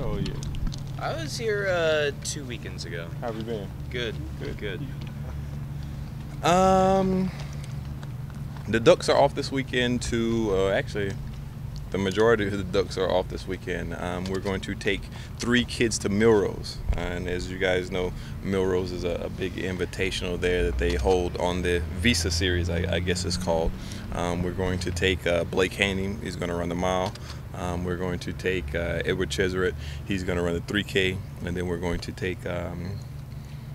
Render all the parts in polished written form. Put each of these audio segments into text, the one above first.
Oh, yeah. I was here 2 weekends ago. How have you been? Good. Good. The Ducks are off this weekend to, actually, the majority of the Ducks are off this weekend. We're going to take 3 kids to Millrose. And as you guys know, Millrose is a big invitational there that they hold on the Visa Series, I guess it's called. We're going to take Blake Haney. He's going to run the mile. We're going to take Edward Cheserett. He's going to run the 3K. And then we're going to take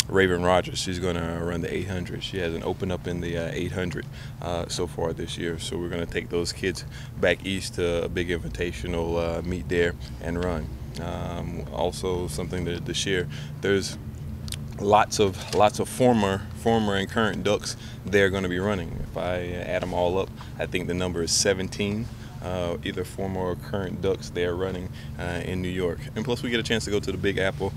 Raven Rogers. She's going to run the 800. She hasn't opened up in the 800 so far this year. So we're going to take those kids back east to a big invitational meet there and run. Also something to share. There's lots of former and current Ducks they're going to be running. If I add them all up, I think the number is 17. Either former or current Ducks they are running in New York. And plus we get a chance to go to the Big Apple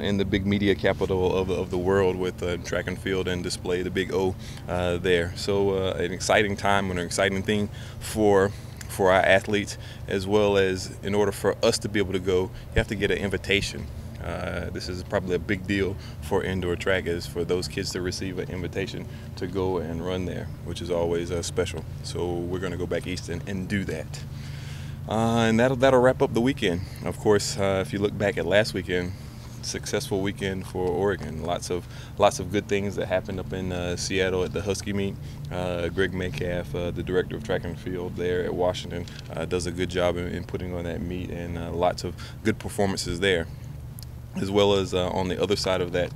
in the big media capital of the world with track and field and display, the Big O there. So an exciting time and an exciting thing for our athletes, as well as in order for us to be able to go, you have to get an invitation. This is probably a big deal for indoor track, is for those kids to receive an invitation to go and run there, which is always special. So we're going to go back east and do that. And that'll wrap up the weekend. Of course, if you look back at last weekend, successful weekend for Oregon. Lots of good things that happened up in Seattle at the Husky meet. Greg Metcalf, the director of track and field there at Washington, does a good job in putting on that meet, and lots of good performances there. As well as on the other side of that,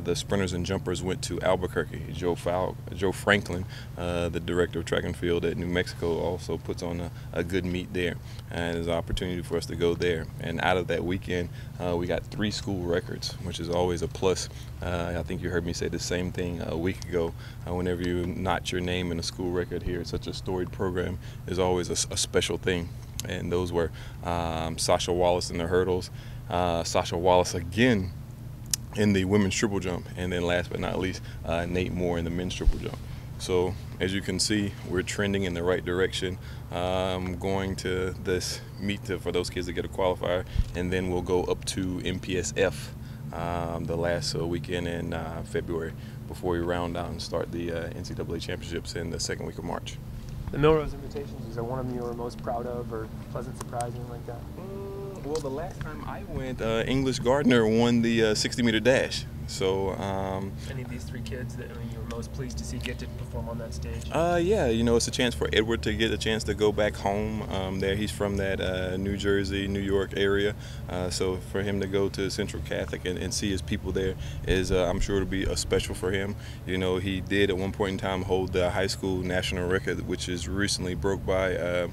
the sprinters and jumpers went to Albuquerque. Joe Franklin, the director of track and field at New Mexico, also puts on a good meet there. And there's an opportunity for us to go there. And out of that weekend, we got 3 school records, which is always a plus. I think you heard me say the same thing a week ago. Whenever you notch your name in a school record here at such a storied program, is always a special thing. And those were Sasha Wallace in the hurdles, Sasha Wallace again in the women's triple jump, and then last but not least, Nate Moore in the men's triple jump. So as you can see, we're trending in the right direction. Going to this meet for those kids to get a qualifier, and then we'll go up to MPSF the last weekend in February before we round out and start the NCAA championships in the second week of March. The Millrose invitations, is there one of them you were most proud of, or pleasant surprise, anything like that? Well, the last time I went, English Gardner won the 60-meter dash. So, any of these 3 kids that you were most pleased to see get to perform on that stage? Yeah, you know, it's a chance for Edward to get a chance to go back home. There, he's from that New Jersey, New York area. So for him to go to Central Catholic and see his people there is, I'm sure, it'll be special for him. You know, he did at one point in time hold the high school national record, which is recently broke by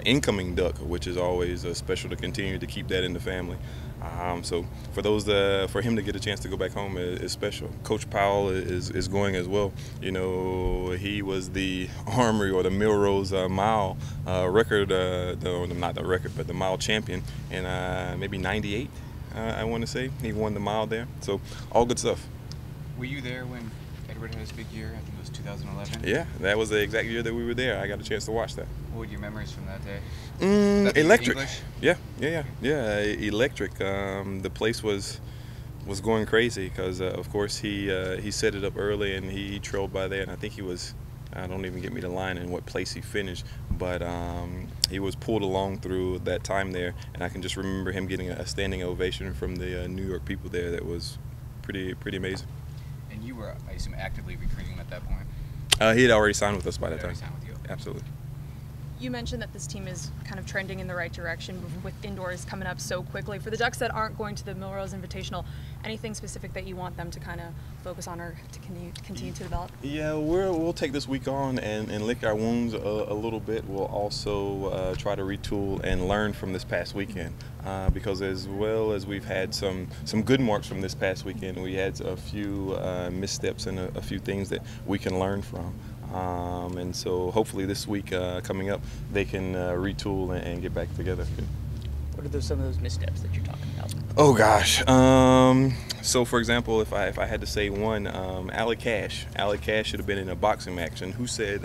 incoming Duck, which is always special to continue to keep that in the family. So for him to get a chance to go back home is special. Coach Powell is going as well. You know, he was the Armory or the Millrose mile record, not the record, but the mile champion in maybe '98. I want to say he won the mile there. So all good stuff. Were you there when Edward had his big year? I think it was 2011. Yeah, that was the exact year that we were there. I got a chance to watch that. What were your memories from that day? Electric. Yeah. Electric. The place was going crazy because, of course, he set it up early and he trailed by there. And I think he was, don't even get me the line in what place he finished, but he was pulled along through that time there. And I can just remember him getting a standing ovation from the New York people there. That was pretty amazing. And you were, I assume, actively recruiting him at that point? He had already signed with us by that time. Signed with you. Absolutely. You mentioned that this team is kind of trending in the right direction with indoors coming up so quickly. For the Ducks that aren't going to the Millrose Invitational, anything specific that you want them to kind of focus on or to continue to develop? Yeah, we'll take this week on and lick our wounds a little bit. We'll also try to retool and learn from this past weekend because as well as we've had some good marks from this past weekend, we had a few missteps and a few things that we can learn from. And so hopefully this week coming up, they can retool and get back together. What are some of those missteps that you're talking about? Oh gosh. So for example, if I had to say one, Alec Cash should have been in a boxing match. And who said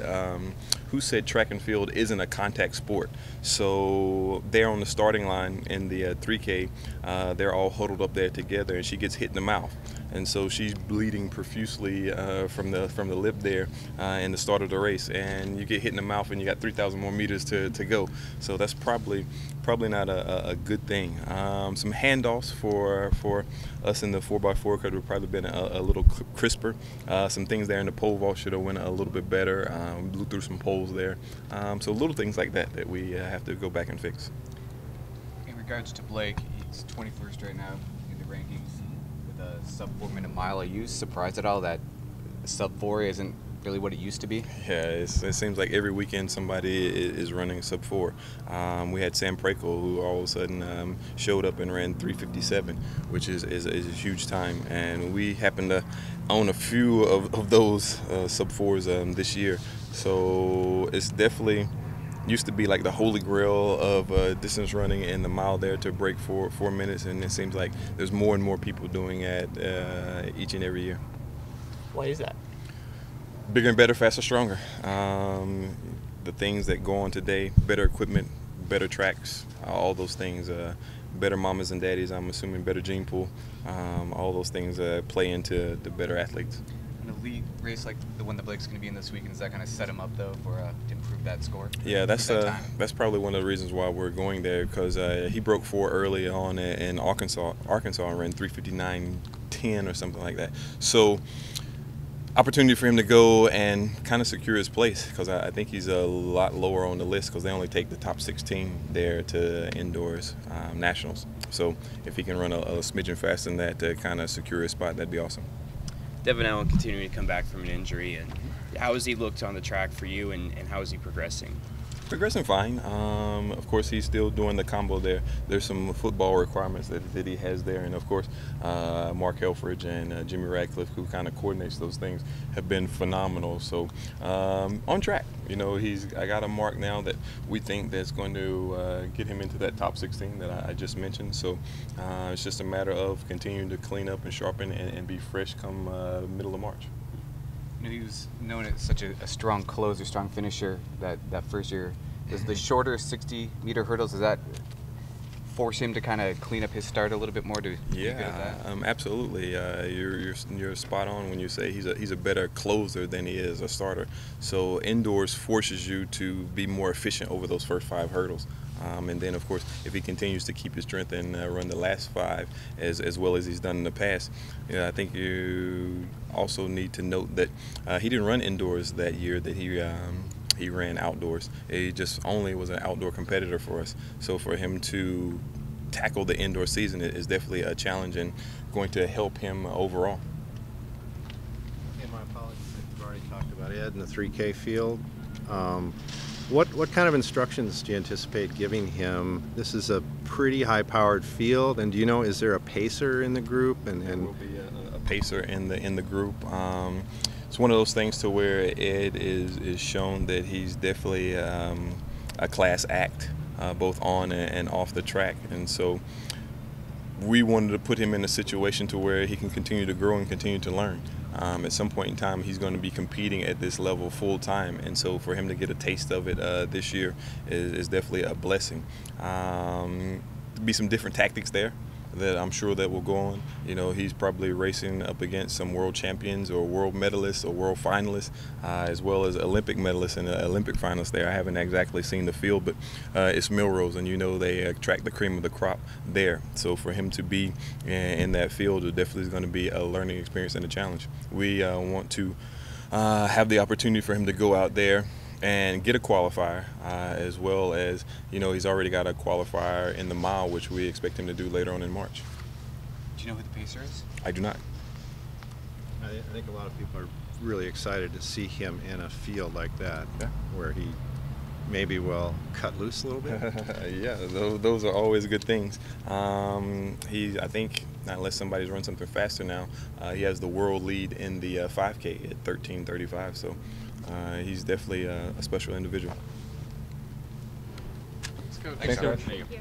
who said track and field isn't a contact sport? So they're on the starting line in the 3K. They're all huddled up there together, and she gets hit in the mouth. And so she's bleeding profusely from the lip there in the start of the race, and you get hit in the mouth, and you got 3,000 more meters to go. So that's probably not a good thing. Some handoffs for us in the 4x4 could have probably been a little crisper. Some things there in the pole vault should have went a little bit better. Blew through some poles there. So little things like that we have to go back and fix. In regards to Blake, he's 21st right now in the rankings with a sub 4 minute mile. Are you surprised at all that sub 4 isn't really what it used to be? Yeah, it seems like every weekend somebody is running sub 4. We had Sam Prakel, who all of a sudden showed up and ran 3:57, which is a huge time, and we happen to own a few of those sub 4s this year. So it's definitely used to be like the holy grail of distance running in the mile there to break 4 minutes, and it seems like there's more and more people doing it each and every year. Why is that? Bigger and better, faster, stronger. The things that go on today, better equipment, better tracks, all those things, better mamas and daddies, I'm assuming better gene pool, all those things play into the better athletes. In a league race like the one that Blake's going to be in this weekend, does that kind of set him up, though, for to improve that score? Yeah, that's that probably one of the reasons why we're going there, because he broke 4 early on in Arkansas and ran 3:59.10 or something like that. So opportunity for him to go and kind of secure his place, because I think he's a lot lower on the list, because they only take the top 16 there to indoors nationals. So if he can run a smidgen faster than that to kind of secure his spot, that'd be awesome. Devin Allen continuing to come back from an injury, and how has he looked on the track for you, and how is he progressing? Progressing fine. Of course, he's still doing the combo there. There's some football requirements that he has there, and of course, Mark Helfrich and Jimmy Radcliffe, who kind of coordinates those things, have been phenomenal. So on track, I got a mark now that we think that's going to get him into that top 16 that I just mentioned. So it's just a matter of continuing to clean up and sharpen and be fresh come middle of March. He was known as such a strong closer, strong finisher that first year. Does the shorter 60-meter hurdles, does that force him to kind of clean up his start a little bit more to be good at that? Absolutely. You're spot on when you say he's a better closer than he is a starter. So indoors forces you to be more efficient over those first 5 hurdles. And then, of course, if he continues to keep his strength and run the last 5 as well as he's done in the past, I think you also need to note that he didn't run indoors that year that he ran outdoors. He just only was an outdoor competitor for us. So for him to tackle the indoor season is definitely a challenge and going to help him overall. And my apologies if you've already talked about Ed in the 3K field. What kind of instructions do you anticipate giving him? This is a pretty high-powered field, and do you know, is there a pacer in the group? And there will be a pacer in the group. It's one of those things to where Ed is shown that he's definitely a class act, both on and off the track, and so we wanted to put him in a situation to where he can continue to grow and continue to learn. At some point in time, he's going to be competing at this level full time, and so for him to get a taste of it this year is definitely a blessing. There'll be some different tactics there that I'm sure that will go on. He's probably racing up against some world champions or world medalists or world finalists, as well as Olympic medalists and Olympic finalists there. I haven't exactly seen the field, but it's Millrose, and they attract the cream of the crop there. So for him to be in that field, it definitely is going to be a learning experience and a challenge. We want to have the opportunity for him to go out there and get a qualifier, as well as, he's already got a qualifier in the mile, which we expect him to do later on in March. Do you know who the pacer is? I do not. I think a lot of people are really excited to see him in a field like that, where he maybe will cut loose a little bit. Yeah, those are always good things. I think, unless somebody's run something faster now, he has the world lead in the 5K at 13:35. So he's definitely a special individual. Let's go. Thanks, Coach. Thank you.